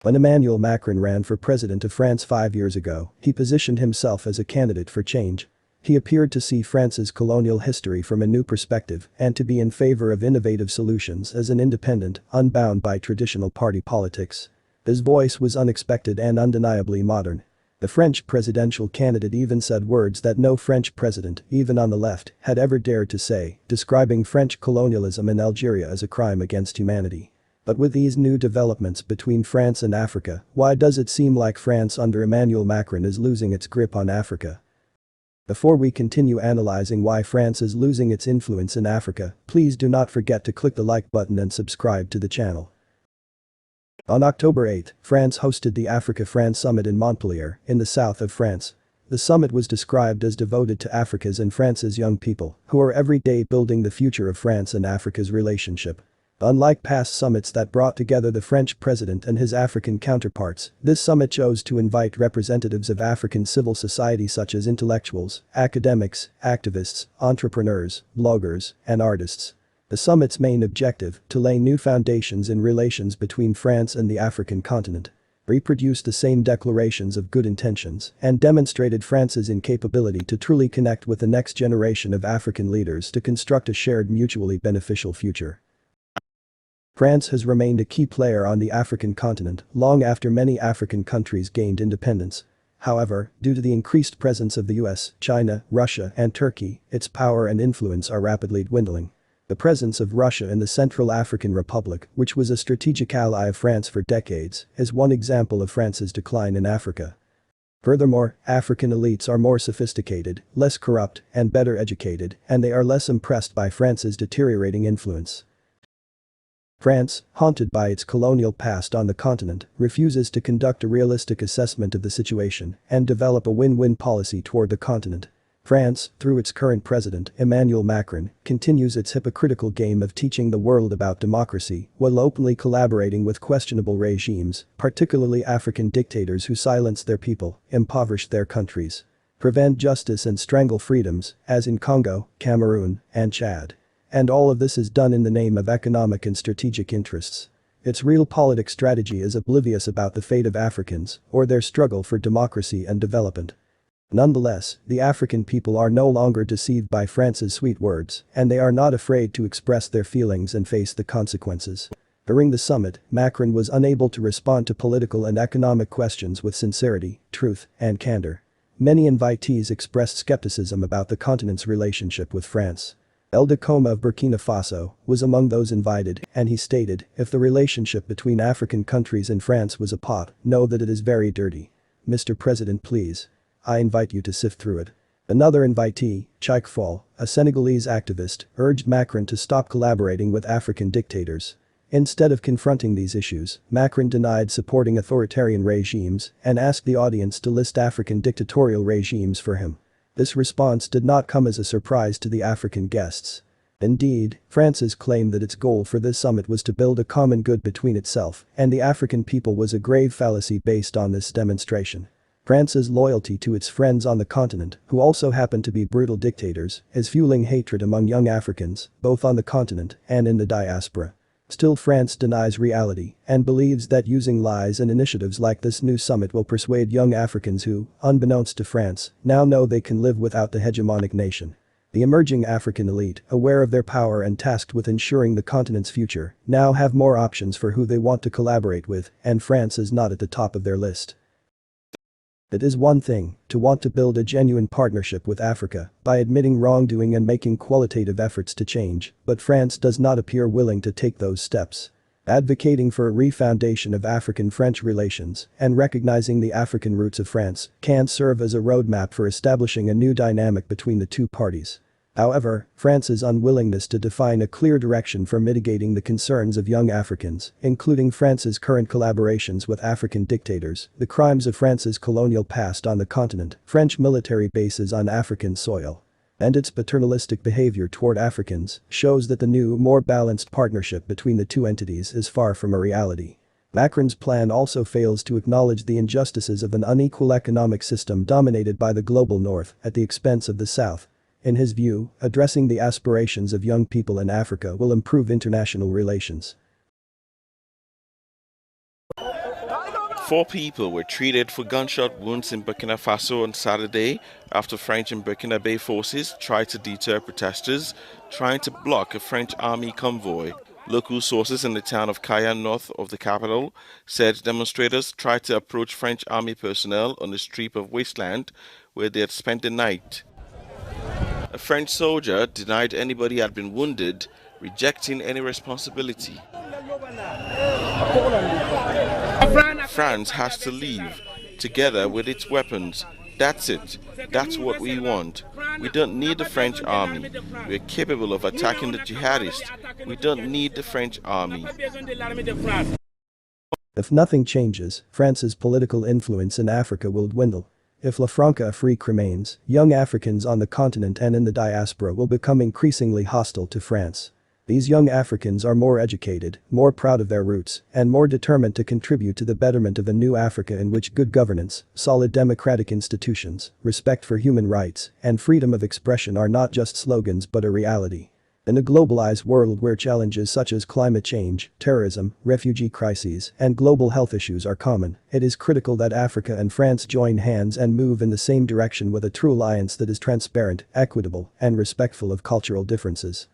When Emmanuel Macron ran for president of France 5 years ago, he positioned himself as a candidate for change. He appeared to see France's colonial history from a new perspective and to be in favor of innovative solutions as an independent, unbound by traditional party politics. His voice was unexpected and undeniably modern. The French presidential candidate even said words that no French president, even on the left, had ever dared to say, describing French colonialism in Algeria as a crime against humanity. But with these new developments between France and Africa, why does it seem like France under Emmanuel Macron is losing its grip on Africa? Before we continue analyzing why France is losing its influence in Africa, please do not forget to click the like button and subscribe to the channel. On October 8, France hosted the Africa-France Summit in Montpellier, in the south of France. The summit was described as devoted to Africa's and France's young people, who are every day building the future of France and Africa's relationship. Unlike past summits that brought together the French president and his African counterparts, this summit chose to invite representatives of African civil society such as intellectuals, academics, activists, entrepreneurs, bloggers, and artists. The summit's main objective, to lay new foundations in relations between France and the African continent, reproduced the same declarations of good intentions and demonstrated France's incapability to truly connect with the next generation of African leaders to construct a shared mutually beneficial future. France has remained a key player on the African continent long after many African countries gained independence. However, due to the increased presence of the US, China, Russia, and Turkey, its power and influence are rapidly dwindling. The presence of Russia in the Central African Republic, which was a strategic ally of France for decades, is one example of France's decline in Africa. Furthermore, African elites are more sophisticated, less corrupt, and better educated, and they are less impressed by France's deteriorating influence. France, haunted by its colonial past on the continent, refuses to conduct a realistic assessment of the situation and develop a win-win policy toward the continent. France, through its current president, Emmanuel Macron, continues its hypocritical game of teaching the world about democracy while openly collaborating with questionable regimes, particularly African dictators who silence their people, impoverish their countries, prevent justice and strangle freedoms, as in Congo, Cameroon, and Chad. And all of this is done in the name of economic and strategic interests. Its realpolitik strategy is oblivious about the fate of Africans or their struggle for democracy and development. Nonetheless, the African people are no longer deceived by France's sweet words, and they are not afraid to express their feelings and face the consequences. During the summit, Macron was unable to respond to political and economic questions with sincerity, truth, and candor. Many invitees expressed skepticism about the continent's relationship with France. Elda Koma of Burkina Faso was among those invited, and he stated, "If the relationship between African countries and France was a pot, know that it is very dirty. Mr. President, please. I invite you to sift through it." Another invitee, Cheikh Fall, a Senegalese activist, urged Macron to stop collaborating with African dictators. Instead of confronting these issues, Macron denied supporting authoritarian regimes and asked the audience to list African dictatorial regimes for him. This response did not come as a surprise to the African guests. Indeed, France's claim that its goal for this summit was to build a common good between itself and the African people was a grave fallacy based on this demonstration. France's loyalty to its friends on the continent, who also happen to be brutal dictators, is fueling hatred among young Africans, both on the continent and in the diaspora. Still, France denies reality and believes that using lies and initiatives like this new summit will persuade young Africans who, unbeknownst to France, now know they can live without the hegemonic nation. The emerging African elite, aware of their power and tasked with ensuring the continent's future, now have more options for who they want to collaborate with, and France is not at the top of their list. It is one thing to want to build a genuine partnership with Africa by admitting wrongdoing and making qualitative efforts to change, but France does not appear willing to take those steps. Advocating for a refoundation of African-French relations and recognizing the African roots of France can serve as a roadmap for establishing a new dynamic between the two parties. However, France's unwillingness to define a clear direction for mitigating the concerns of young Africans, including France's current collaborations with African dictators, the crimes of France's colonial past on the continent, French military bases on African soil, and its paternalistic behavior toward Africans, shows that the new, more balanced partnership between the two entities is far from a reality. Macron's plan also fails to acknowledge the injustices of an unequal economic system dominated by the global north at the expense of the south. In his view, addressing the aspirations of young people in Africa will improve international relations. Four people were treated for gunshot wounds in Burkina Faso on Saturday after French and Burkinabe forces tried to deter protesters trying to block a French army convoy. Local sources in the town of Kaya, north of the capital, said demonstrators tried to approach French army personnel on the strip of wasteland where they had spent the night. A French soldier denied anybody had been wounded, rejecting any responsibility. France has to leave, together with its weapons. That's it. That's what we want. We don't need the French army. We're capable of attacking the jihadists. We don't need the French army. If nothing changes, France's political influence in Africa will dwindle. If La Franca Afrique remains, young Africans on the continent and in the diaspora will become increasingly hostile to France. These young Africans are more educated, more proud of their roots, and more determined to contribute to the betterment of a new Africa in which good governance, solid democratic institutions, respect for human rights, and freedom of expression are not just slogans but a reality. In a globalized world where challenges such as climate change, terrorism, refugee crises, and global health issues are common, it is critical that Africa and France join hands and move in the same direction with a true alliance that is transparent, equitable, and respectful of cultural differences.